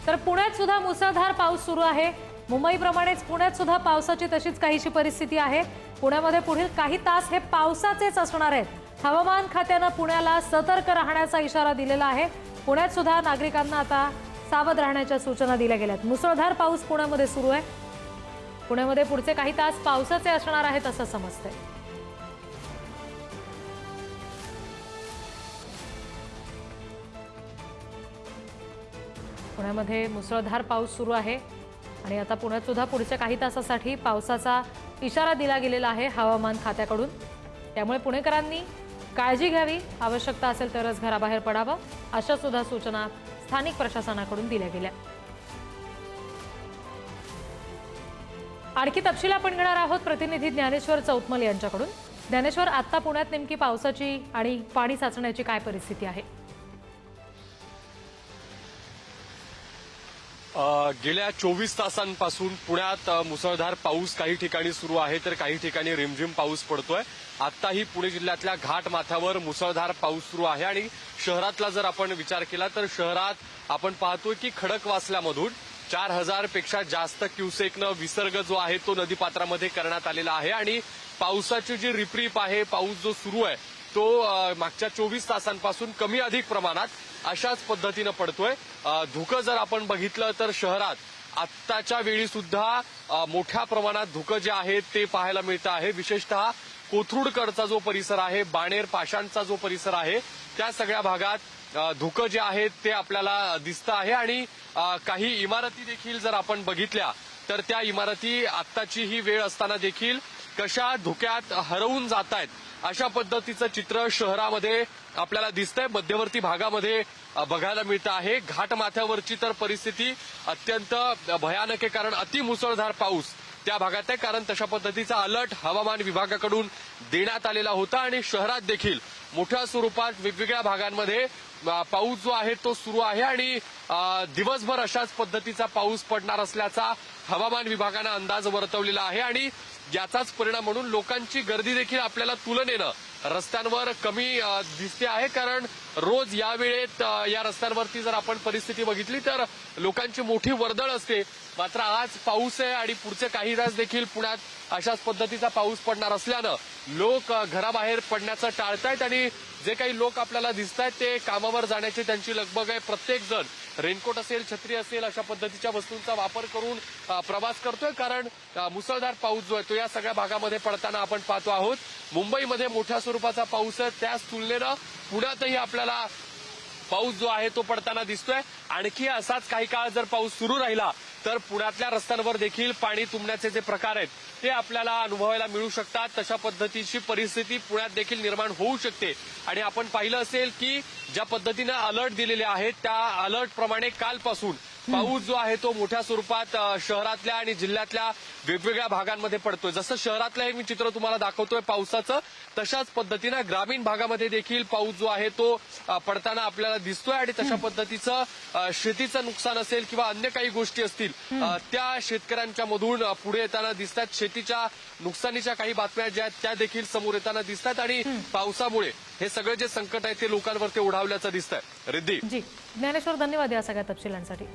तर पुण्यात सुद्धा मुसळधार पाऊस सुरू आहे। मुंबईप्रमाणेच पुण्यात सुद्धा पावसाची तशीच काहीशी परिस्थिती आहे। पुण्यामध्ये पुढील काही तास हे पावसाचेच असणार आहेत। हवामान खात्याने पुण्याला सतर्क राहण्याचा इशारा दिलेला आहे। पुण्यात सुद्धा नागरिकांना आता सावध राहण्याच्या सूचना दिल्या गेल्यात। मुसळधार पाऊस पुण्यामध्ये सुरू आहे। पुण्यामध्ये पुढचे काही तास पावसाचे असणार आहेत असं समजतंय। पुण्यामध्ये मुसळधार पाऊस सुरू आहे आणि आता पुण्यात सुद्धा पुढच्या काही तासासाठी पावसाचा इशारा दिला गेलेला आहे हवामान खात्याकडून। त्यामुळे पुणेकरांनी काळजी घ्यावी, आवश्यकता असेल तरच घराबाहेर पडावं अशा सुद्धा सूचना स्थानिक प्रशासनाकडून दिल्या गेल्या। आणखी तपशील आपण घेणार आहोत प्रतिनिधी ज्ञानेश्वर चौतमल यांच्याकडून। ज्ञानेश्वर, आता पुण्यात नेमकी पावसाची आणि पाणी साचण्याची काय परिस्थिती आहे? गेल्या 24 तासांपासून पुण्यात मुसळधार पाऊस काही ठिकाणी सुरू आहे, तर काही ठिकाणी रिमझिम पाऊस पडतोय। आताही पुणे जिल्ह्यातल्या घाट माथ्यावर मुसळधार पाऊस सुरू आहे आणि शहरातला जर आपण विचार केला तर शहरात आपण पाहतोय की खडकवासल्यामधून 4000 पेक्षा जास्त क्युसेकनं विसर्ग जो आहे तो नदीपात्रामध्ये करण्यात आलेला आहे आणि पावसाची जी रिपरिप आहे, पाऊस जो सुरू आहे तो मागच्या 24 तासांपासून कमी अधिक प्रमाणात अशाच पद्धतीनं पडतोय। धुकं जर आपण बघितलं तर शहरात आत्ताच्या वेळी सुद्धा मोठ्या प्रमाणात धुकं जे आहे ते पाहायला मिळतं आहे। विशेषतः कोथरूडकडचा जो परिसर आहे, बाणेर पाषाणचा जो परिसर आहे, त्या सगळ्या भागात धुकं जे आहे ते आपल्याला दिसतं आहे आणि काही इमारती देखील जर आपण बघितल्या तर त्या इमारती आत्ताची ही वेळ असताना देखील कशा धुक्यात हरवून जात आहेत अशा पद्धतीचं चित्र शहरामध्ये आपल्याला दिसतंय। मध्यवर्ती भागामध्ये बघायला मिळतं आहे। घाटमाथ्यावरची तर परिस्थिती अत्यंत भयानक आहे, कारण अतिमुसळधार पाऊस त्या भागात आहे, कारण तशा पद्धतीचा अलर्ट हवामान विभागाकडून देण्यात आलेला होता आणि शहरात देखील मोठ्या स्वरूपात वेगवेगळ्या भागांमध्ये पाऊस जो आहे तो सुरू आहे आणि दिवसभर अशाच पद्धतीचा पाऊस पडणार असल्याचा हवामान विभागानं अंदाज वर्तवलेला आहे आणि याचाच परिणाम म्हणून लोकांची गर्दी देखील आपल्याला तुलनेनं रस्त्यांवर कमी दिसते आहे, कारण रोज या वेळेत या रस्त्यांवरती जर आपण परिस्थिती बघितली तर लोकांची मोठी वर्दळ असते। मात्र आज पाऊस आहे आणि पुढचे काही तास देखील पुण्यात अशाच पद्धतीचा पाऊस पडणार असल्यानं लोक घराबाहेर पडण्याचं टाळतायत आणि जे काही लोक आपल्याला दिसत आहेत ते कामावर जाण्याची त्यांची लगबग आहे। प्रत्येक जण रेनकोट असेल, छत्री असेल अशा पद्धतीच्या वस्तूंचा वापर करून प्रवास करतोय, कारण मुसळधार पाऊस जो आहे तो या सगळ्या भागामध्ये पडताना आपण पाहतो आहोत। मुंबईमध्ये मोठ्या स्वरूपाचा पाऊस आहे, त्याच तुलनेनं पुण्यातही आपल्याला पाऊस जो आहे तो पडताना दिसतोय। आणखी असाच काही काळ जर पाऊस सुरू राहिला तर पुण्यातल्या रस्त्यांवर देखील पाणी तुंबण्याचे जे प्रकार आहेत ते आपल्याला अनुभवायला मिळू शकतात। तशा पद्धतीची परिस्थिती पुण्यात देखील निर्माण होऊ शकते आणि आपण पाहिलं असेल की ज्या पद्धतीनं अलर्ट दिलेले आहेत त्या अलर्ट प्रमाणे कालपासून पाऊस जो आहे तो मोठ्या स्वरूपात शहरातल्या आणि जिल्ह्यातल्या वेगवेगळ्या भागांमध्ये पडतोय। जसं शहरातलं हे मी चित्र तुम्हाला दाखवतोय पावसाचं, तशाच पद्धतीनं ग्रामीण भागामध्ये देखील पाऊस जो आहे तो पडताना आपल्याला दिसतोय आणि तशा पद्धतीचं शेतीचं नुकसान असेल किंवा अन्य काही गोष्टी असतील त्या शेतकऱ्यांच्या मधून पुढे येताना दिसतात। शेतीच्या नुकसानीच्या काही बातम्या ज्या आहेत त्या देखील समोर येताना दिसतात आणि पावसामुळे हे सगळे जे संकट आहे ते लोकांवरती ओढावल्याचं दिसतंय। रिद्धी जी, ज्ञानेश्वर धन्यवाद या सगळ्या तपशिलांसाठी।